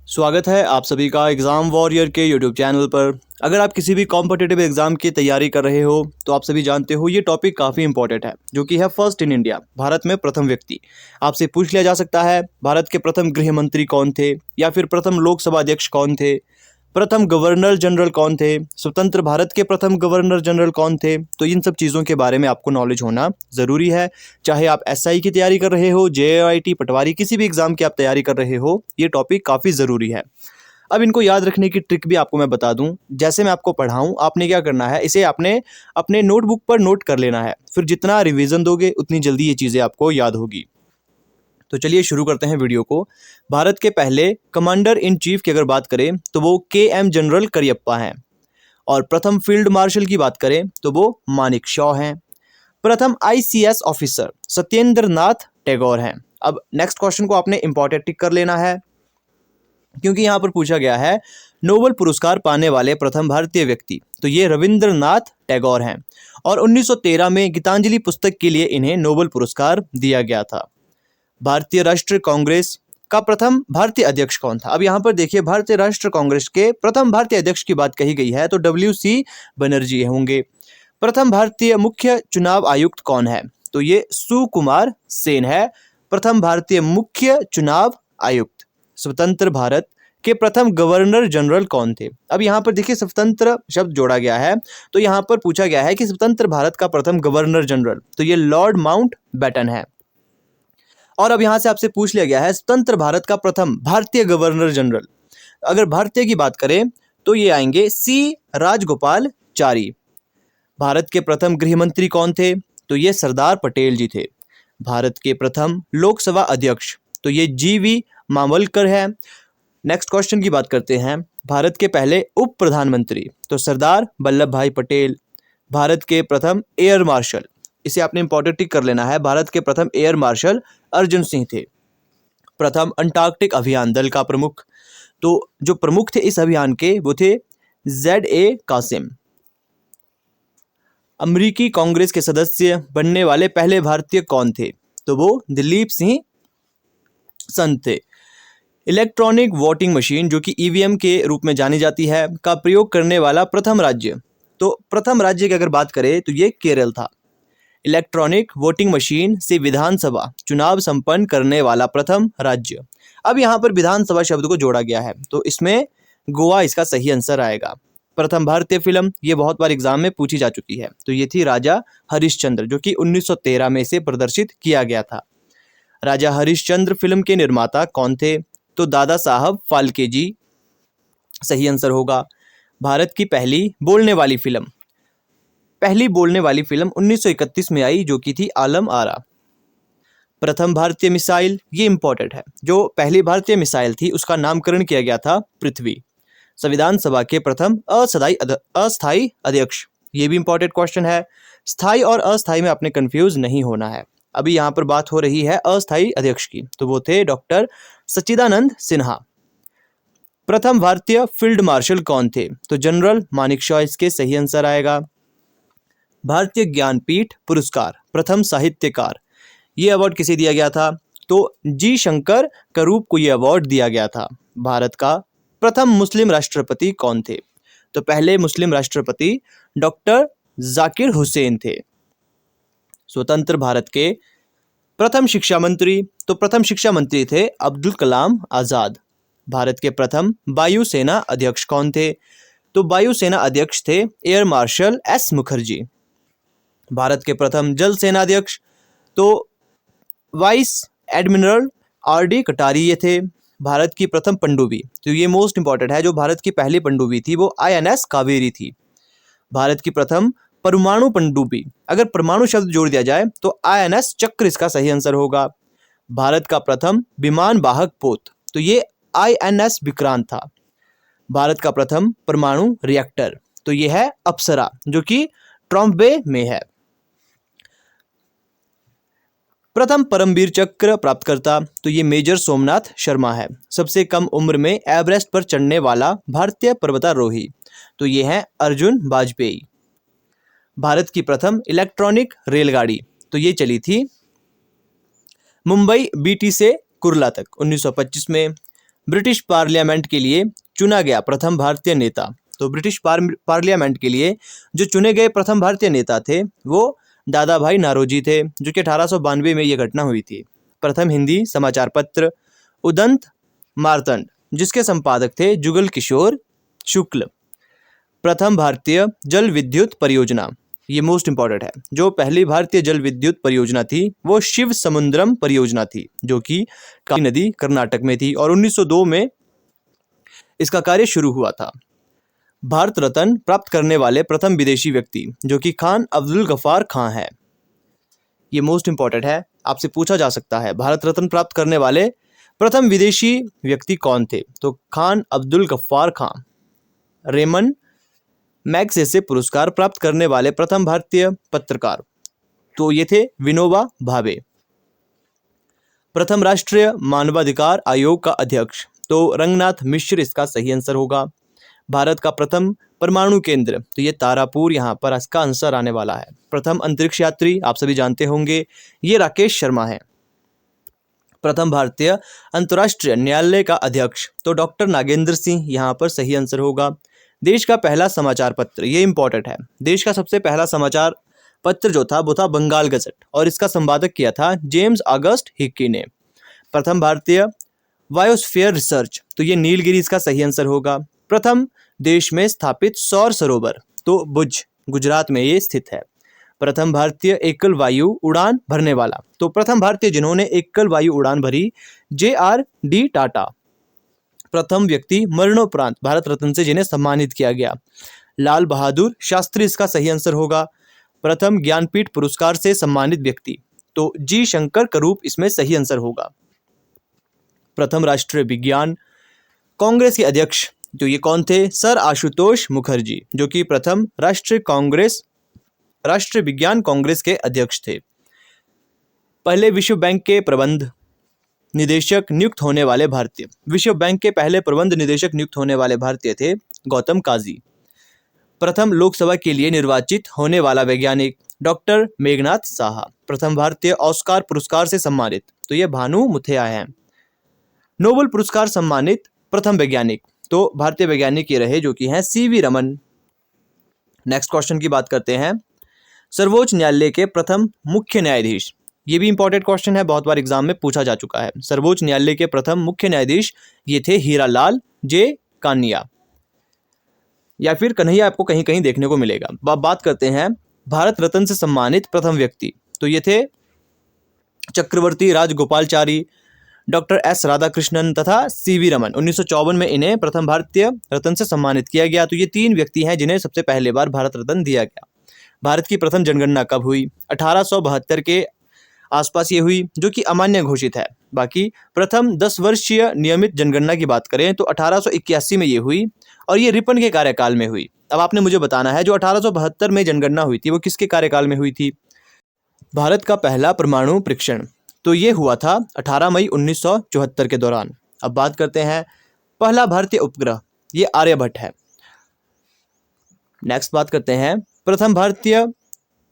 स्वागत है आप सभी का एग्ज़ाम वॉरियर के यूट्यूब चैनल पर। अगर आप किसी भी कॉम्पिटिटिव एग्ज़ाम की तैयारी कर रहे हो तो आप सभी जानते हो ये टॉपिक काफ़ी इंपॉर्टेंट है, जो कि है फर्स्ट इन इंडिया, भारत में प्रथम व्यक्ति। आपसे पूछ लिया जा सकता है भारत के प्रथम गृह मंत्री कौन थे, या फिर प्रथम लोकसभा अध्यक्ष कौन थे, प्रथम गवर्नर जनरल कौन थे, स्वतंत्र भारत के प्रथम गवर्नर जनरल कौन थे। तो इन सब चीज़ों के बारे में आपको नॉलेज होना ज़रूरी है। चाहे आप एसआई की तैयारी कर रहे हो, जेआईटी, पटवारी, किसी भी एग्ज़ाम की आप तैयारी कर रहे हो, ये टॉपिक काफ़ी ज़रूरी है। अब इनको याद रखने की ट्रिक भी आपको मैं बता दूं। जैसे मैं आपको पढ़ाऊं, आपने क्या करना है, इसे आपने अपने नोटबुक पर नोट कर लेना है। फिर जितना रिवीजन दोगे उतनी जल्दी ये चीज़ें आपको याद होगी। तो चलिए शुरू करते हैं वीडियो को। भारत के पहले कमांडर इन चीफ की अगर बात करें तो वो के.एम. जनरल करियप्पा हैं। और प्रथम फील्ड मार्शल की बात करें तो वो मानिक शॉ हैं। प्रथम आईसीएस ऑफिसर सत्येंद्र नाथ टैगोर हैं। अब नेक्स्ट क्वेश्चन को आपने इंपॉर्टेंट टिक कर लेना है, क्योंकि यहाँ पर पूछा गया है नोबेल पुरस्कार पाने वाले प्रथम भारतीय व्यक्ति, तो ये रविंद्रनाथ टैगोर हैं। और 1913 में गीतांजलि पुस्तक के लिए इन्हें नोबेल पुरस्कार दिया गया था। भारतीय राष्ट्रीय कांग्रेस का प्रथम भारतीय अध्यक्ष कौन था? अब यहाँ पर देखिए, भारतीय राष्ट्रीय कांग्रेस के प्रथम भारतीय अध्यक्ष की बात कही गई है तो WC बनर्जी होंगे। प्रथम भारतीय मुख्य चुनाव आयुक्त कौन है? तो ये सुकुमार सेन है, प्रथम भारतीय मुख्य चुनाव आयुक्त। स्वतंत्र भारत के प्रथम गवर्नर जनरल कौन थे? अब यहाँ पर देखिए स्वतंत्र शब्द जोड़ा गया है, तो यहाँ पर पूछा गया है कि स्वतंत्र भारत का प्रथम गवर्नर जनरल, तो ये लॉर्ड माउंट बैटन है। और अब यहाँ से आपसे पूछ लिया गया है स्वतंत्र भारत का प्रथम भारतीय गवर्नर जनरल। अगर भारतीय की बात करें तो ये आएंगे सी राजगोपालचारी। भारत के प्रथम गृह मंत्री कौन थे? तो ये सरदार पटेल जी थे। भारत के प्रथम लोकसभा अध्यक्ष, तो ये GV मावलकर है। नेक्स्ट क्वेश्चन की बात करते हैं। भारत के पहले उप प्रधानमंत्री, तो सरदार वल्लभ भाई पटेल। भारत के प्रथम एयर मार्शल, इसे आपने इंपॉर्टेंट टिक कर लेना है, भारत के प्रथम एयर मार्शल अर्जुन सिंह थे। प्रथम अंटार्कटिक अभियान दल का प्रमुख, तो जो प्रमुख थे इस अभियान के वो थे ZA कासिम। अमेरिकी कांग्रेस के सदस्य बनने वाले पहले भारतीय कौन थे? तो वो दिलीप सिंह संत थे। इलेक्ट्रॉनिक वोटिंग मशीन, जो कि EVM के रूप में जानी जाती है, का प्रयोग करने वाला प्रथम राज्य, तो प्रथम राज्य की अगर बात करें तो ये केरल था। इलेक्ट्रॉनिक वोटिंग मशीन से विधानसभा चुनाव संपन्न करने वाला प्रथम राज्य। अब यहाँ पर विधानसभा शब्द को जोड़ा गया है, तो इसमें गोवा इसका सही आंसर आएगा। प्रथम भारतीय फिल्म, ये बहुत बार एग्जाम में पूछी जा चुकी है, तो ये थी राजा हरिश्चंद्र, जो कि 1913 में इसे प्रदर्शित किया गया था। राजा हरिश्चंद्र फिल्म के निर्माता कौन थे? तो दादा साहब फाल्के जी सही आंसर होगा। भारत की पहली बोलने वाली फिल्म 1931 में आई, जो कि थी आलम आरा। प्रथम भारतीय मिसाइल, ये इंपॉर्टेंट है, जो पहली भारतीय मिसाइल थी उसका नामकरण किया गया था पृथ्वी। संविधान सभा के प्रथम अस्थायी अध्यक्ष, ये भी इंपॉर्टेंट क्वेश्चन है। स्थायी और अस्थायी में आपने कंफ्यूज नहीं होना है। अभी यहाँ पर बात हो रही है अस्थायी अध्यक्ष की, तो वो थे डॉक्टर सच्चिदानंद सिन्हा। प्रथम भारतीय फील्ड मार्शल कौन थे? तो जनरल मानिक शॉ इसके सही आंसर आएगा। भारतीय ज्ञानपीठ पुरस्कार प्रथम साहित्यकार, ये अवार्ड किसे दिया गया था? तो जी शंकर करूप को ये अवार्ड दिया गया था। भारत का प्रथम मुस्लिम राष्ट्रपति कौन थे? तो पहले मुस्लिम राष्ट्रपति डॉक्टर जाकिर हुसैन थे। स्वतंत्र भारत के प्रथम शिक्षा मंत्री, तो प्रथम शिक्षा मंत्री थे अब्दुल कलाम आजाद। भारत के प्रथम वायुसेना अध्यक्ष कौन थे? तो वायुसेना अध्यक्ष थे air marshal S Mukherjee. Bharat के प्रथम जल सेना अध्यक्ष, तो वाइस एडमिरल RD कटारी ये थे। भारत की प्रथम पनडुब्बी, तो ये मोस्ट इंपॉर्टेंट है, जो भारत की पहली पनडुब्बी थी वो INS कावेरी थी। भारत की प्रथम परमाणु पनडुब्बी, अगर परमाणु शब्द जोड़ दिया जाए तो INS चक्र इसका सही आंसर होगा। भारत का प्रथम विमान वाहक पोत, तो ये INS विक्रांत था। भारत का प्रथम परमाणु रिएक्टर, तो ये है अप्सरा, जो कि ट्रॉम्बे में है। प्रथम परमवीर चक्र प्राप्तकर्ता, तो ये मेजर सोमनाथ शर्मा है। सबसे कम उम्र में एवरेस्ट पर चढ़ने वाला भारतीय पर्वतारोही, तो ये है अर्जुन वाजपेयी। भारत की प्रथम इलेक्ट्रॉनिक रेलगाड़ी, तो ये चली थी मुंबई BT से कुर्ला तक 1925 में। ब्रिटिश पार्लियामेंट के लिए चुना गया प्रथम भारतीय नेता। तो ब्रिटिश पार्लियामेंट के लिए जो चुने गए प्रथम भारतीय नेता थे वो दादा भाई नारोजी थे, जो कि 1892 में ये घटना हुई थी। प्रथम हिंदी समाचार पत्र उदंत मार्तंड, जिसके संपादक थे जुगल किशोर शुक्ल। प्रथम भारतीय जल विद्युत परियोजना, ये मोस्ट इंपॉर्टेंट है, जो पहली भारतीय जल विद्युत परियोजना थी वो शिव समुद्रम परियोजना थी, जो कि काली नदी कर्नाटक में थी और 1902 में इसका कार्य शुरू हुआ था। भारत रत्न प्राप्त करने वाले प्रथम विदेशी व्यक्ति, जो कि खान अब्दुल गफ्फार खां है। ये मोस्ट इंपॉर्टेंट है, आपसे पूछा जा सकता है भारत रत्न प्राप्त करने वाले प्रथम विदेशी व्यक्ति कौन थे। तो खान अब्दुल गफ्फार खां। रेमन मैग्सेसे पुरस्कार प्राप्त करने वाले प्रथम भारतीय पत्रकार, तो ये थे विनोबा भावे। प्रथम राष्ट्रीय मानवाधिकार आयोग का अध्यक्ष, तो रंगनाथ मिश्र इसका सही आंसर होगा। भारत का प्रथम परमाणु केंद्र, तो ये तारापुर, यहाँ पर इसका आंसर आने वाला है। प्रथम अंतरिक्ष यात्री आप सभी जानते होंगे, ये राकेश शर्मा है। प्रथम भारतीय अंतर्राष्ट्रीय न्यायालय का अध्यक्ष, तो डॉक्टर नागेंद्र सिंह, यहाँ पर सही आंसर होगा। देश का पहला समाचार पत्र, ये इंपॉर्टेंट है, देश का सबसे पहला समाचार पत्र जो था वो था बंगाल गजट और इसका संपादक किया था जेम्स ऑगस्ट हिक्की ने। प्रथम भारतीय बायोस्फीयर रिसर्च, तो ये नीलगिरी इसका सही आंसर होगा। प्रथम देश में स्थापित सौर सरोवर, तो भुज गुजरात में ये स्थित है। प्रथम भारतीय एकल वायु उड़ान भरने वाला, तो प्रथम भारतीय जिन्होंने एकल वायु उड़ान भरी JRD टाटा। प्रथम व्यक्ति मरणोपरांत भारत रत्न से जिन्हें सम्मानित किया गया, लाल बहादुर शास्त्री इसका सही आंसर होगा। प्रथम ज्ञानपीठ पुरस्कार से सम्मानित व्यक्ति, तो जी शंकर करूप इसमें सही आंसर होगा। प्रथम राष्ट्रीय विज्ञान कांग्रेस के अध्यक्ष, तो ये कौन थे, सर आशुतोष मुखर्जी, जो कि प्रथम राष्ट्रीय विज्ञान कांग्रेस के अध्यक्ष थे। पहले विश्व बैंक के प्रबंध निदेशक नियुक्त होने वाले भारतीय, विश्व बैंक के पहले प्रबंध निदेशक नियुक्त होने वाले भारतीय थे गौतम काजी। प्रथम लोकसभा के लिए निर्वाचित होने वाला वैज्ञानिक डॉक्टर मेघनाथ साहा। प्रथम भारतीय ऑस्कार पुरस्कार से सम्मानित, तो ये भानु मुथैया हैं। नोबेल पुरस्कार सम्मानित प्रथम वैज्ञानिक, तो भारतीय वैज्ञानिक ये रहे जो कि हैं CV रमन। नेक्स्ट क्वेश्चन की बात करते हैं। सर्वोच्च न्यायालय के प्रथम मुख्य न्यायाधीश, ये भी इंपॉर्टेंट क्वेश्चन है, बहुत बार एग्जाम में पूछा जा चुका है। सर्वोच्च न्यायालय के प्रथम मुख्य न्यायाधीश ये थे हीरालाल J कानिया, या फिर कन्हैया, आपको कहीं कहीं देखने को मिलेगा। बात करते हैं भारत रत्न से सम्मानित प्रथम व्यक्ति, तो ये थे चक्रवर्ती राजगोपालचारी, डॉक्टर S राधाकृष्णन तथा CV रमन। 1954 में इन्हें प्रथम भारतीय रत्न से सम्मानित किया गया। तो ये तीन व्यक्ति हैं जिन्हें सबसे पहले बार भारत रत्न दिया गया। भारत की प्रथम जनगणना कब हुई? 1872 के आसपास ये हुई, जो कि अमान्य घोषित है। बाकी प्रथम 10 वर्षीय नियमित जनगणना की बात करें तो 1881 में ये हुई और ये रिपन के कार्यकाल में हुई। अब आपने मुझे बताना है जो 1872 में जनगणना हुई थी वो किसके कार्यकाल में हुई थी? भारत का पहला परमाणु परीक्षण, तो ये हुआ था 18 मई 1974 के दौरान। अब बात करते हैं पहला भारतीय उपग्रह, ये आर्यभट्ट है। नेक्स्ट बात करते हैं प्रथम भारतीय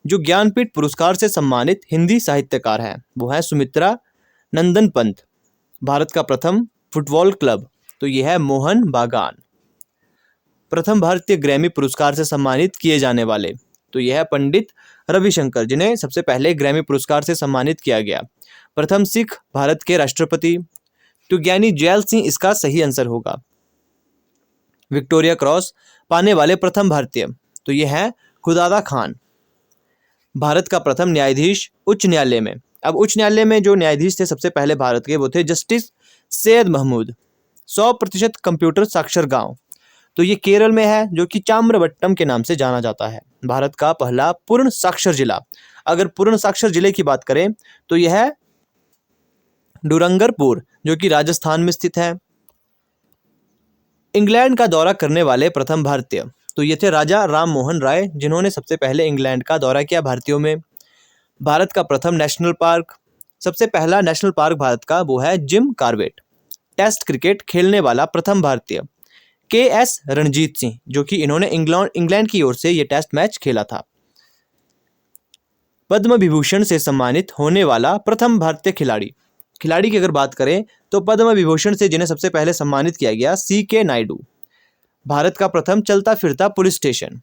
जो ज्ञानपीठ पुरस्कार से सम्मानित हिंदी साहित्यकार हैं वो है सुमित्रा नंदन पंत। भारत का प्रथम फुटबॉल क्लब, तो यह है मोहन बागान। प्रथम भारतीय ग्रैमी पुरस्कार से सम्मानित किए जाने वाले, तो यह है पंडित रविशंकर, जिन्हें सबसे पहले ग्रैमी पुरस्कार से सम्मानित किया गया। प्रथम सिख भारत के राष्ट्रपति, तो ज्ञानी जैल सिंह इसका सही आंसर होगा। विक्टोरिया क्रॉस पाने वाले प्रथम भारतीय, तो यह है खुदादा खान। भारत का प्रथम न्यायाधीश उच्च न्यायालय में, अब उच्च न्यायालय में जो न्यायाधीश थे सबसे पहले भारत के वो थे जस्टिस सैयद महमूद। 100% कंप्यूटर साक्षर गांव, तो ये केरल में है जो कि चाम्रवट्टम के नाम से जाना जाता है। भारत का पहला पूर्ण साक्षर जिला, अगर पूर्ण साक्षर जिले की बात करें तो यह है डूरंगरपुर, जो कि राजस्थान में स्थित है। इंग्लैंड का दौरा करने वाले प्रथम भारतीय, तो ये थे राजा राम मोहन राय, जिन्होंने सबसे पहले इंग्लैंड का दौरा किया भारतीयों में। भारत का प्रथम नेशनल पार्क, सबसे पहला नेशनल पार्क भारत का वो है जिम कॉर्बेट। टेस्ट क्रिकेट खेलने वाला प्रथम भारतीय KS रणजीत सिंह, जो कि इन्होंने इंग्लैंड की ओर से ये टेस्ट मैच खेला था। पद्म विभूषण से सम्मानित होने वाला प्रथम भारतीय खिलाड़ी, खिलाड़ी की अगर बात करें तो पद्म विभूषण से जिन्हें सबसे पहले सम्मानित किया गया, CK नायडू। भारत का प्रथम चलता फिरता पुलिस स्टेशन,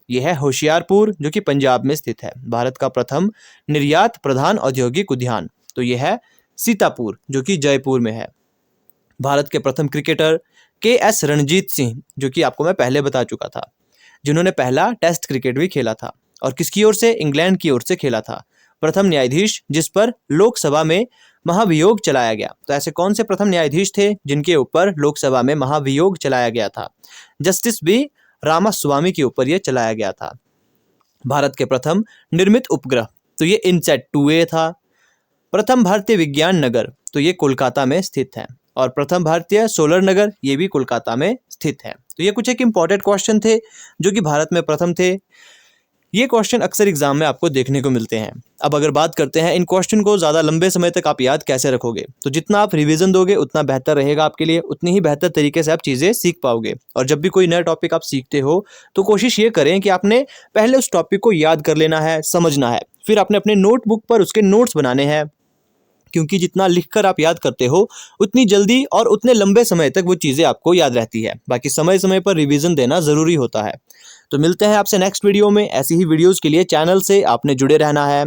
यह है होशियारपुर जो कि पंजाब में स्थित है। भारत का प्रथम निर्यात प्रधान औद्योगिक उद्यान, तो यह है सीतापुर जो कि जयपुर में है। भारत के प्रथम क्रिकेटर KS रणजीत सिंह, जो कि आपको मैं पहले बता चुका था, जिन्होंने पहला टेस्ट क्रिकेट भी खेला था और किसकी ओर से, इंग्लैंड की ओर से खेला था। प्रथम न्यायाधीश जिस पर लोकसभा में महाभियोग चलाया गया, तो ऐसे कौन से प्रथम न्यायाधीश थे जिनके ऊपर लोकसभा में महाभियोग चलाया गया था? जस्टिस B रामास्वामी के ऊपर यह चलाया गया था। भारत के प्रथम निर्मित उपग्रह, तो ये इनसैट 2A था। प्रथम भारतीय विज्ञान नगर, तो ये कोलकाता में स्थित है। और प्रथम भारतीय सोलर नगर, ये भी कोलकाता में स्थित है। तो ये कुछ एक इंपॉर्टेंट क्वेश्चन थे जो कि भारत में प्रथम थे। ये क्वेश्चन अक्सर एग्जाम में आपको देखने को मिलते हैं। अब अगर बात करते हैं इन क्वेश्चन को ज़्यादा लंबे समय तक आप याद कैसे रखोगे, तो जितना आप रिवीजन दोगे उतना बेहतर रहेगा आपके लिए, उतनी ही बेहतर तरीके से आप चीज़ें सीख पाओगे। और जब भी कोई नया टॉपिक आप सीखते हो तो कोशिश ये करें कि आपने पहले उस टॉपिक को याद कर लेना है, समझना है, फिर आपने अपने नोटबुक पर उसके नोट्स बनाने हैं, क्योंकि जितना लिखकर आप याद करते हो उतनी जल्दी और उतने लंबे समय तक वो चीज़ें आपको याद रहती है। बाकी समय समय पर रिवीजन देना ज़रूरी होता है। तो मिलते हैं आपसे नेक्स्ट वीडियो में। ऐसी ही वीडियोज़ के लिए चैनल से आपने जुड़े रहना है।